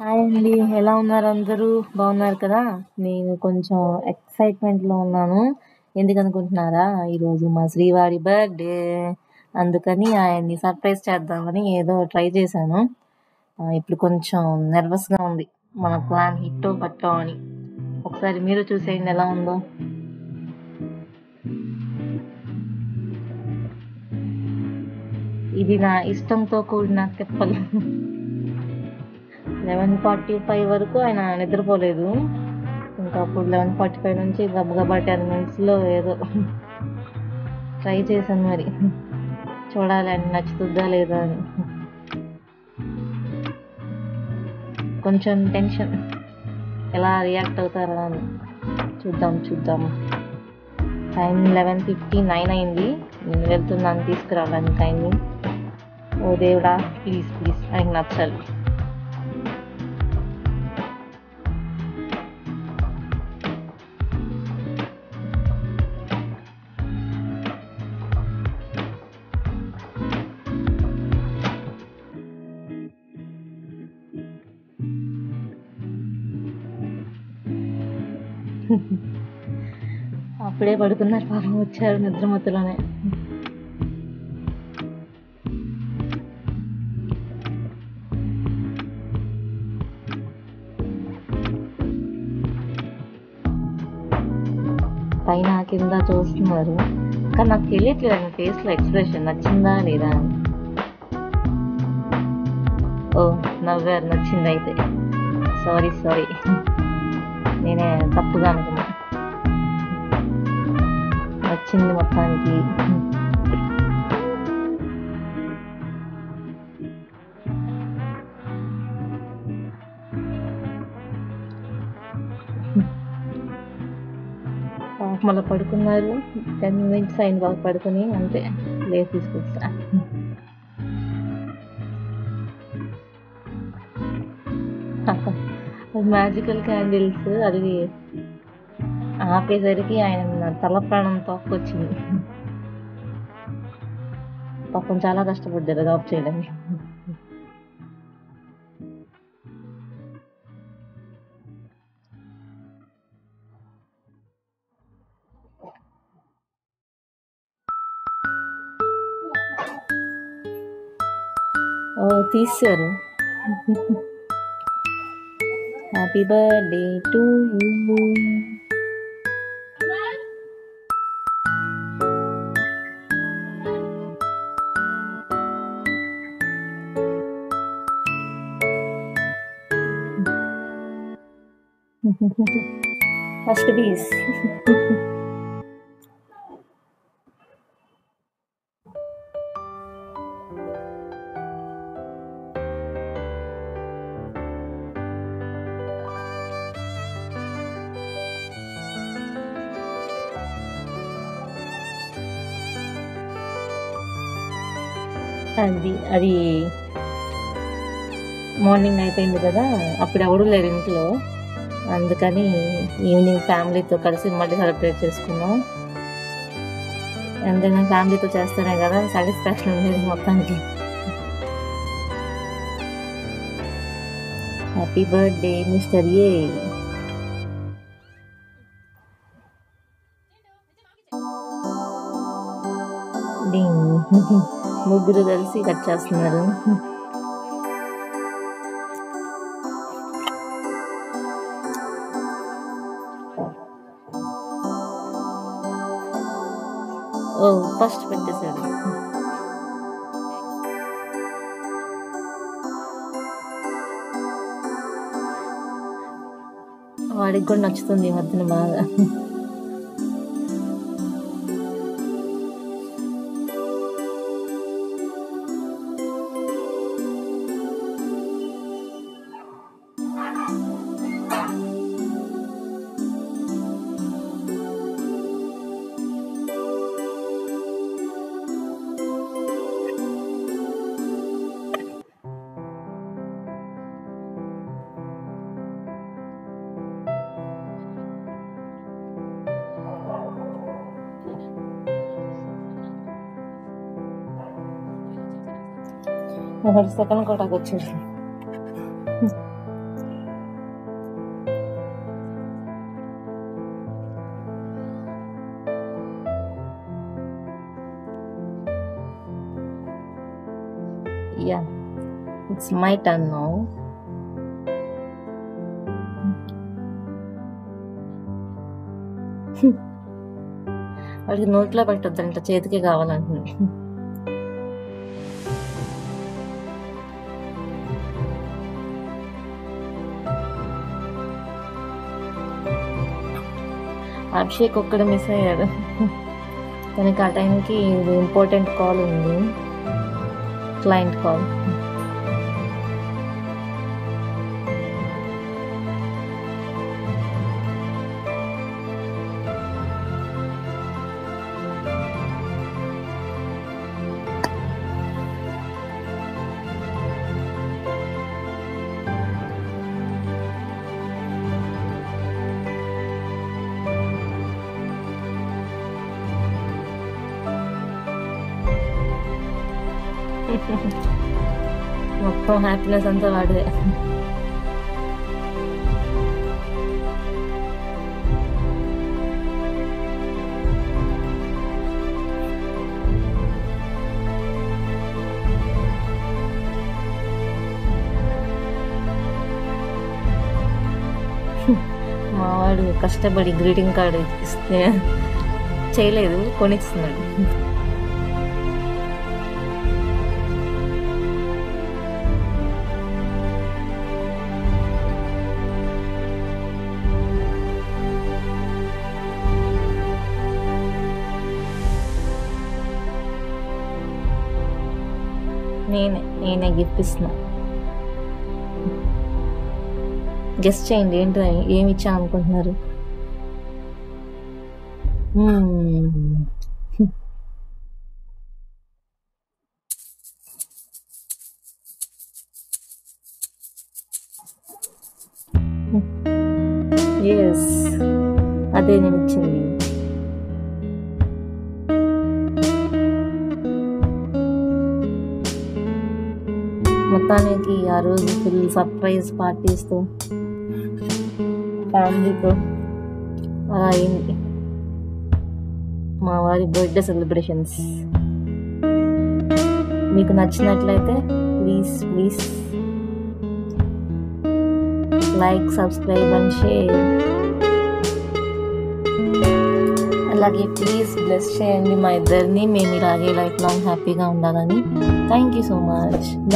Hi అండి. ఎలా ఉన్నారు అందరూ? బాగున్నారు కదా? నేను కొంచెం ఎక్సైట్‌మెంట్‌లో ఉన్నాను. ఎందుకనుకుంటున్నారా? ఈరోజు మా శ్రీవారి బర్త్‌డే. అందుకని ఆయన్ని సర్ప్రైజ్ చేద్దామని ఏదో ట్రై చేశాను. ఇప్పుడు కొంచెం నెర్వస్‌గా ఉంది. మన ప్లాన్ హిట్టో పట్టో అని. ఒకసారి మీరు చూసేయండి ఎలా ఉందో. ఇది నా ఇష్టంతో కూడిన తిప్పలు. 11:45 వరకు ఆయన నిద్రపోలేదు. ఇంకా అప్పుడు 11:45 నుంచి గబగబా 10 మినిట్స్‌లో ఏదో ట్రై చేశాను మరి. చూడాలి ఆయన నచ్చుతుందా లేదా అని. కొంచెం టెన్షన్. ఎలా రియాక్ట్ అవుతారా అని. చూద్దాం. టైం 11:59 అయింది. నేను వెళ్తున్నాను తీసుకురావడానికి ఆయన్ని. ఓ దేవుడా ప్లీజ్ ఆయనకి నచ్చాలి. అప్పుడే పడుకున్నారు పాపం, వచ్చారు నిద్రమత్తులోనే. పైన కింద చూస్తున్నారు. కానీ నాకు తెలియట్లేదు ఆయన ఫేస్లో ఎక్స్ప్రెషన్ నచ్చిందా లేదా అని. ఓ నవ్వారు, నచ్చింది అయితే. సారీ నేనే తప్పుగా అనుకున్నా. నచ్చింది మొత్తానికి. మళ్ళీ పడుకున్నారు. 10 మినిట్స్ అయింది బాగా పడుకుని, అంతే లేచి తీసుకొచ్చా. మ్యాజికల్ క్యాండిల్స్ అది ఆపేసరికి ఆయన తల ప్రాణం తోక్కొచ్చింది. పాపం చాలా కష్టపడ్డారు అది ఆఫ్ చేయడానికి. ఓ తీశారు. Happy birthday to you. First piece. అది మార్నింగ్ అయిపోయింది కదా, అప్పుడు ఎవరు లేరు ఇంట్లో. అందుకని ఈవినింగ్ ఫ్యామిలీతో కలిసి మళ్ళీ సెలబ్రేట్ చేసుకున్నాం. ఎందుకంటే ఫ్యామిలీతో చేస్తేనే కదా సాటిస్ఫాక్షన్ ఉండేది మొత్తానికి. హ్యాపీ బర్త్డే మిస్టర్ ఏ. ముగ్గురు కలిసి కట్ చేస్తున్నారు. ఓ ఫస్ట్ పెట్టేశాడు. వాడికి కూడా నచ్చుతుంది ఈ మధ్యన బాగా. ఒకటి సెకండ్ కోటాకి వచ్చేసి ఇట్స్ మై టర్న్ నౌ. వాడికి నోట్లో పెట్టొద్దంట, చేతికే కావాలంటున్నాడు. అభిషేక్ ఒక్కడు మిస్ అయ్యాడు. తనకి ఆ టైంకి ఇంపార్టెంట్ కాల్ ఉంది, క్లయింట్ కాల్. మొత్తం హ్యాపీనెస్ అంతా వాడిదే. మావాడు కష్టపడి గ్రీటింగ్ కార్డు ఇస్తే చేయలేదు, కొనిస్తున్నాడు. నేనే గిఫ్ట్ ఇస్తున్నా. గెస్ట్ చేయండి ఏంటో, ఏమి ఇచ్చా అనుకుంటున్నారు? ఎస్, అదే నేను ఇచ్చింది. మొత్తానికి ఆ రోజు ఫుల్ సర్ప్రైజ్ పార్టీస్తో ఫ్యామిలీతో అలా అయింది మా వారి బర్త్డే సెలబ్రేషన్స్. మీకు నచ్చినట్లయితే please like, subscribe and share. అలాగే ప్లీజ్ బ్లెస్ చేయండి మా ఇద్దరిని, మేము ఇలాగే లైఫ్ లాంగ్ హ్యాపీగా ఉండాలని. Thank you so much.